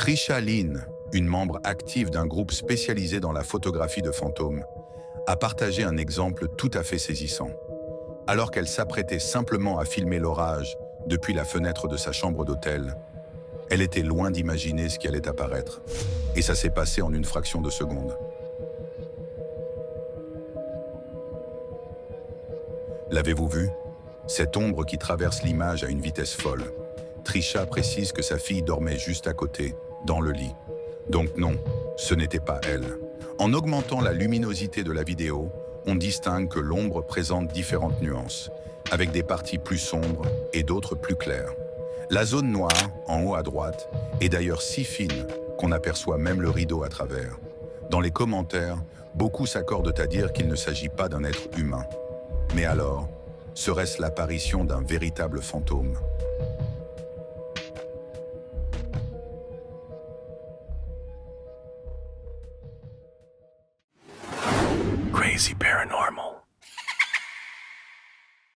Trisha Lynn, une membre active d'un groupe spécialisé dans la photographie de fantômes, a partagé un exemple tout à fait saisissant. Alors qu'elle s'apprêtait simplement à filmer l'orage depuis la fenêtre de sa chambre d'hôtel, elle était loin d'imaginer ce qui allait apparaître. Et ça s'est passé en une fraction de seconde. L'avez-vous vu? Cette ombre qui traverse l'image à une vitesse folle. Trisha précise que sa fille dormait juste à côté, dans le lit. Donc non, ce n'était pas elle. En augmentant la luminosité de la vidéo, on distingue que l'ombre présente différentes nuances, avec des parties plus sombres et d'autres plus claires. La zone noire, en haut à droite, est d'ailleurs si fine qu'on aperçoit même le rideau à travers. Dans les commentaires, beaucoup s'accordent à dire qu'il ne s'agit pas d'un être humain. Mais alors, serait-ce l'apparition d'un véritable fantôme? Crazy paranormal.